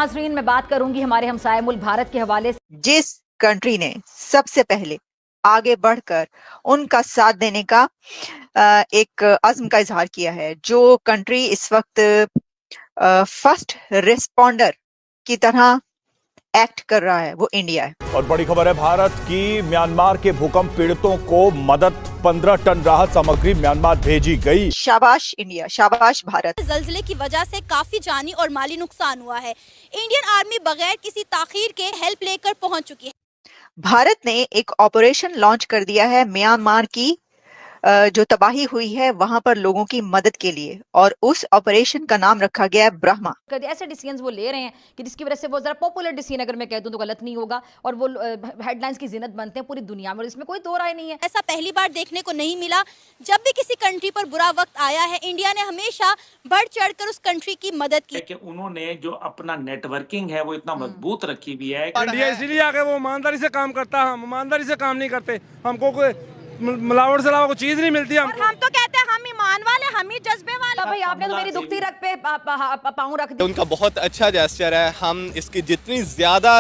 नाजरीन, मैं बात करूंगी हमारे हमसाये मुल्क भारत के हवाले से। जिस कंट्री ने सबसे पहले आगे बढ़कर उनका साथ देने का एक अज़्म का इजहार किया है, जो कंट्री इस वक्त फर्स्ट रिस्पॉन्डर की तरह एक्ट कर रहा है, वो इंडिया है। और बड़ी खबर है भारत की, म्यांमार के भूकंप पीड़ितों को मदद 15 टन राहत सामग्री म्यांमार भेजी गई। शाबाश इंडिया, शाबाश भारत। ज़लज़ले की वजह से काफी जानी और माली नुकसान हुआ है। इंडियन आर्मी बगैर किसी ताखीर के हेल्प लेकर पहुंच चुकी है। भारत ने एक ऑपरेशन लॉन्च कर दिया है म्यांमार की जो तबाही हुई है वहां पर लोगों की मदद के लिए, और उस ऑपरेशन का नाम रखा गया है ब्रह्मा। ऐसे डिसीजंस वो ले रहे हैं कि जिसकी वजह से वो जरा पॉपुलर डिसीजन अगर मैं कह दूं तो गलत नहीं होगा, और वो हेडलाइंस की जिन्नत बनते हैं पूरी दुनिया में, इसमें कोई दो राय नहीं है। ऐसा पहली बार देखने को नहीं मिला। जब भी किसी कंट्री पर बुरा वक्त आया है, इंडिया ने हमेशा बढ़ चढ़कर उस कंट्री की मदद की। कि उन्होंने जो अपना नेटवर्किंग है वो इतना मजबूत रखी हुई है। इंडिया इसीलिए आगे वो ईमानदारी से काम करता है, हम ईमानदारी से काम नहीं करते, हमको कोई मिलावट से अलावा कोई चीज नहीं मिलती। हम तो कहते हैं हम ईमान वाले, हम ही जज्बे वाले। भाई आपने तो मेरी दुखती रख पे पाँव रख दी। उनका बहुत अच्छा जेस्चर है, हम इसकी जितनी ज्यादा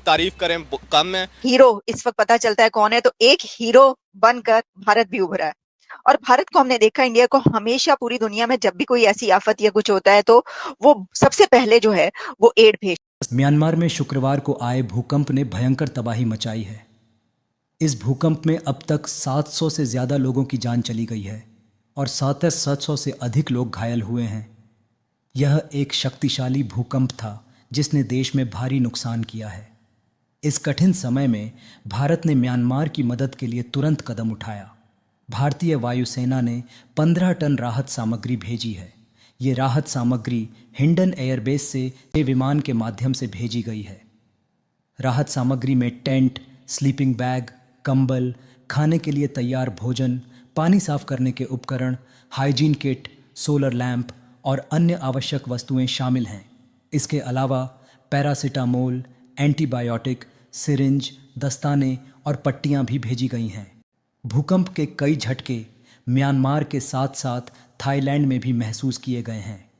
तारीफ करें कम है। हीरो इस वक्त पता चलता है कौन है, तो एक हीरो बनकर भारत भी उभरा है। और भारत को हमने देखा, इंडिया को हमेशा पूरी दुनिया में जब भी कोई ऐसी आफत या कुछ होता है तो वो सबसे पहले जो है वो एड भेज। म्यांमार में शुक्रवार को आए भूकंप ने भयंकर तबाही मचाई है। इस भूकंप में अब तक 700 से ज़्यादा लोगों की जान चली गई है और 700 से अधिक लोग घायल हुए हैं। यह एक शक्तिशाली भूकंप था जिसने देश में भारी नुकसान किया है। इस कठिन समय में भारत ने म्यांमार की मदद के लिए तुरंत कदम उठाया। भारतीय वायुसेना ने 15 टन राहत सामग्री भेजी है। ये राहत सामग्री हिंडन एयरबेस से विमान के माध्यम से भेजी गई है। राहत सामग्री में टेंट, स्लीपिंग बैग, कंबल, खाने के लिए तैयार भोजन, पानी साफ करने के उपकरण, हाइजीन किट, सोलर लैंप और अन्य आवश्यक वस्तुएं शामिल हैं। इसके अलावा पैरासीटामोल, एंटीबायोटिक, सिरिंज, दस्ताने और पट्टियां भी भेजी गई हैं। भूकंप के कई झटके म्यांमार के साथ साथ थाईलैंड में भी महसूस किए गए हैं।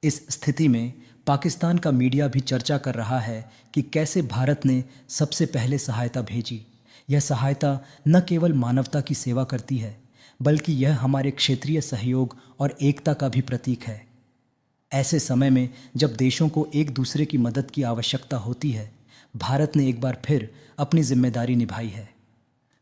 इस स्थिति में पाकिस्तान का मीडिया भी चर्चा कर रहा है कि कैसे भारत ने सबसे पहले सहायता भेजी। यह सहायता न केवल मानवता की सेवा करती है, बल्कि यह हमारे क्षेत्रीय सहयोग और एकता का भी प्रतीक है। ऐसे समय में जब देशों को एक दूसरे की मदद की आवश्यकता होती है, भारत ने एक बार फिर अपनी जिम्मेदारी निभाई है।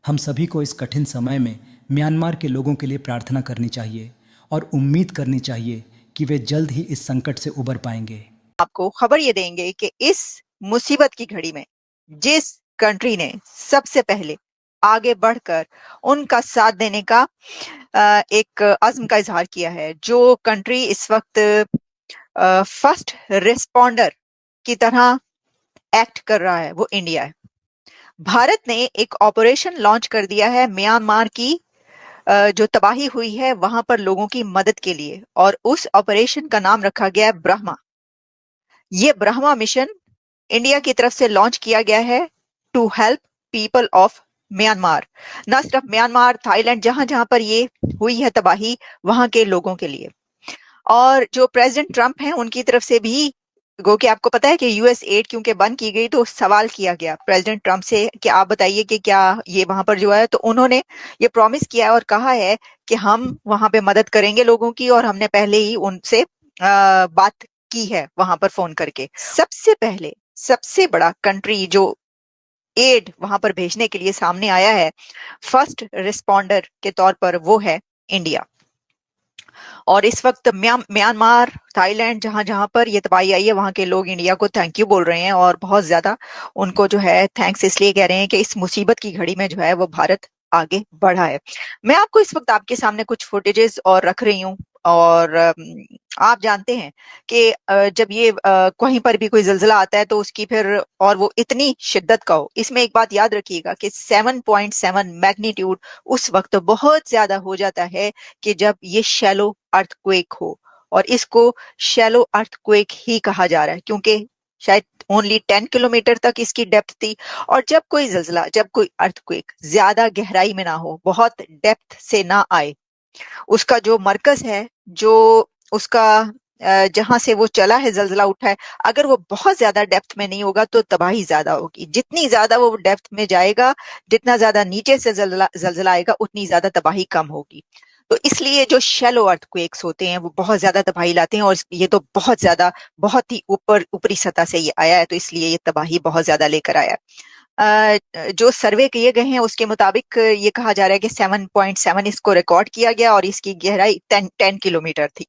हम सभी को इस कठिन समय में म्यांमार के लोगों के लिए प्रार्थना करनी चाहिए और उम्मीद करनी चाहिए कि वे जल्द ही इस संकट से उबर पाएंगे। आपको खबर ये देंगे कि इस मुसीबत की घड़ी में जिस कंट्री ने सबसे पहले आगे बढ़कर उनका साथ देने का एक अज़्म का इजहार किया है, जो कंट्री इस वक्त फर्स्ट रिस्पॉन्डर की तरह एक्ट कर रहा है, वो इंडिया है। भारत ने एक ऑपरेशन लॉन्च कर दिया है म्यांमार की जो तबाही हुई है वहां पर लोगों की मदद के लिए, और उस ऑपरेशन का नाम रखा गया है ब्रह्मा। ये ब्रह्मा मिशन इंडिया की तरफ से लॉन्च किया गया है to help people of Myanmar. न सिर्फ म्यांमार, थाईलैंड, जहां जहां पर ये हुई है तबाही, वहां के लोगों के लिए। और जो प्रेसिडेंट ट्रंप हैं उनकी तरफ से भी, गो कि आपको पता है कि यूएस एड क्योंकि बंद की गई, तो सवाल किया गया प्रेसिडेंट ट्रंप से कि आप बताइए कि क्या ये वहां पर जो है, तो उन्होंने ये प्रॉमिस किया और कहा है कि हम वहां पे मदद करेंगे लोगों की, और हमने पहले ही उनसे बात की है वहां पर फोन करके। सबसे पहले सबसे बड़ा कंट्री जो एड वहां पर भेजने के लिए सामने आया है फर्स्ट रिस्पॉन्डर के तौर पर, वो है इंडिया। और इस वक्त म्यांमार, थाईलैंड, जहां जहां पर ये तबाही आई है, वहां के लोग इंडिया को थैंक यू बोल रहे हैं, और बहुत ज्यादा उनको जो है थैंक्स इसलिए कह रहे हैं कि इस मुसीबत की घड़ी में जो है वो भारत आगे बढ़ा है। मैं आपको इस वक्त आपके सामने कुछ फुटेजेस और रख रही हूँ, और आप जानते हैं कि जब ये कहीं पर भी कोई ज़लज़ला आता है तो उसकी फिर, और वो इतनी शिद्दत का हो, इसमें एक बात याद रखिएगा कि 7.7 मैग्नीट्यूड उस वक्त बहुत ज्यादा हो जाता है कि जब ये शैलो अर्थक्वेक हो, और इसको शैलो अर्थक्वेक ही कहा जा रहा है क्योंकि शायद ओनली 10 किलोमीटर तक इसकी डेप्थ थी। और जब कोई ज़लज़ला, जब कोई अर्थक्वेक ज्यादा गहराई में ना हो, बहुत डेप्थ से ना आए, उसका जो मरकज है, जो उसका जहां से वो चला है, जलजला उठा है, अगर वो बहुत ज्यादा डेप्थ में नहीं होगा तो तबाही ज्यादा होगी। जितनी ज्यादा वो डेप्थ में जाएगा, जितना ज्यादा नीचे से जलजला जलजला आएगा, उतनी ज्यादा तबाही कम होगी। तो इसलिए जो शैलो अर्थक्वेक्स होते हैं वो बहुत ज्यादा तबाही लाते हैं, और ये तो बहुत ज्यादा, बहुत ही ऊपरी सतह से ये आया है, तो इसलिए ये तबाही बहुत ज्यादा लेकर आया है। जो सर्वे किए गए हैं उसके मुताबिक ये कहा जा रहा है कि 7.7 इसको रिकॉर्ड किया गया और इसकी गहराई 10 किलोमीटर थी।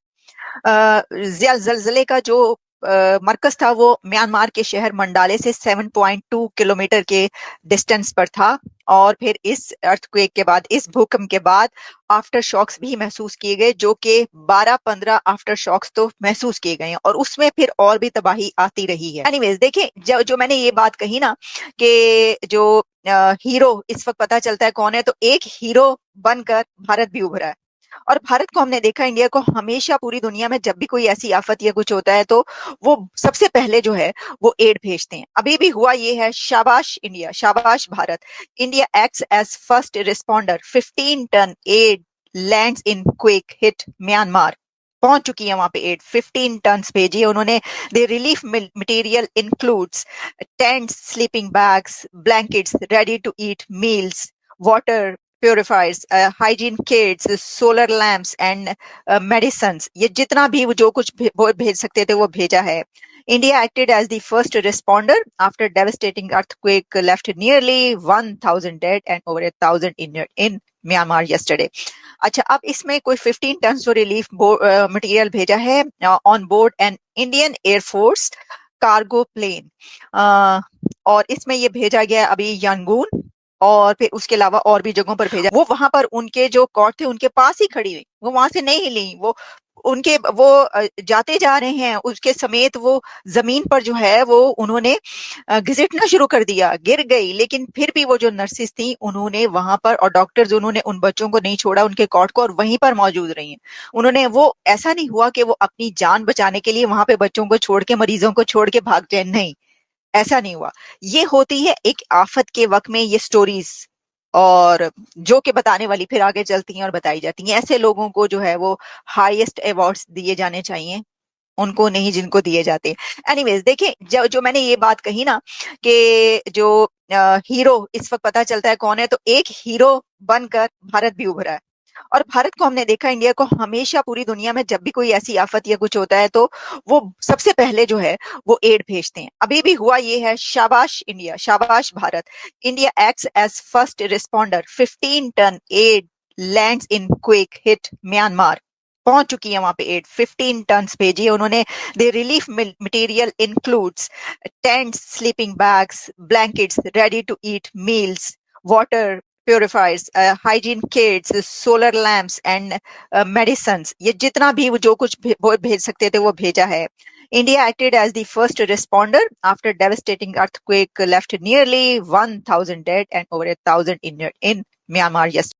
जलजले का जो मरकज था वो म्यांमार के शहर मंडाले से 7.2 किलोमीटर के डिस्टेंस पर था, और फिर इस अर्थक्वेक के बाद, इस भूकंप के बाद आफ्टर शॉक्स भी महसूस किए गए, जो कि 12-15 आफ्टर शॉक्स तो महसूस किए गए हैं, और उसमें फिर और भी तबाही आती रही है। एनीवेज, देखिए, जो मैंने ये बात कही ना कि जो हीरो इस वक्त पता चलता है कौन है, तो एक हीरो बनकर भारत भी उभरा है। और भारत को हमने देखा, इंडिया को हमेशा पूरी दुनिया में जब भी कोई ऐसी आफत या कुछ होता है तो वो सबसे पहले जो है वो एड भेजते हैं। अभी भी हुआ ये है, शाबाश इंडिया, शाबाश Bharat. India acts as first responder, 15 ton aid lands in quake hit Myanmar. पहुंच चुकी है वहां पे एड, 15 टन भेजी है उन्होंने। The relief material includes tents, sleeping bags, blankets, ready to eat meals, water purifiers, hygiene kits, solar lamps and medicines। ये जितना भी वो जो कुछ वो भेज सकते थे वो भेजा है। India acted as the first responder after devastating earthquake left nearly 1,000 dead and over 1,000 injured in Myanmar yesterday। अच्छा, अब इसमें कोई 15 टन जो रिलीफ मटेरियल भेजा है on board an Indian air force cargo plane, और इसमें ये भेजा गया अभी यांगून, और फिर उसके अलावा और भी जगहों पर भेजा। वो वहां पर उनके जो कॉट थे उनके पास ही खड़ी हुई, वो वहां से नहीं हिली। वो उनके वो जाते जा रहे हैं, उसके समेत वो जमीन पर जो है वो उन्होंने घिसटना शुरू कर दिया, गिर गई, लेकिन फिर भी वो जो नर्सिस थी उन्होंने वहां पर, और डॉक्टर्स, उन्होंने उन बच्चों को नहीं छोड़ा, उनके कॉट को, और वहीं पर मौजूद रही हैं। उन्होंने, वो ऐसा नहीं हुआ कि वो अपनी जान बचाने के लिए वहां पे बच्चों को छोड़ के, मरीजों को छोड़ के भाग जाए, नहीं, ऐसा नहीं हुआ। ये होती है एक आफत के वक्त में ये स्टोरीज, और जो कि बताने वाली फिर आगे चलती हैं और बताई जाती हैं। ऐसे लोगों को जो है वो हाईएस्ट अवार्ड्स दिए जाने चाहिए, उनको नहीं जिनको दिए जाते। एनीवेज, देखिए, जो मैंने ये बात कही ना कि जो हीरो इस वक्त पता चलता है कौन है, तो एक हीरो बनकर भारत भी उभरा है। और भारत को हमने देखा, इंडिया को हमेशा पूरी दुनिया में जब भी कोई ऐसी आफत या कुछ होता है तो वो सबसे पहले जो है वो एड भेजते हैं। अभी भी हुआ ये है, शाबाश इंडिया, शाबाश Bharat. India acts as first responder, 15 ton aid lands in quake hit Myanmar. पहुंच चुकी है वहां पे एड, 15 टन भेजी है उन्होंने। The relief material includes tents, sleeping bags, blankets, ready to eat meals, water purifiers, hygiene kits, solar lamps and medicines। ये जितना भी वो जो कुछ वो भेज सकते थे वो भेजा है। India acted as the first responder after devastating earthquake left nearly 1,000 dead and over 1,000 injured in Myanmar yesterday।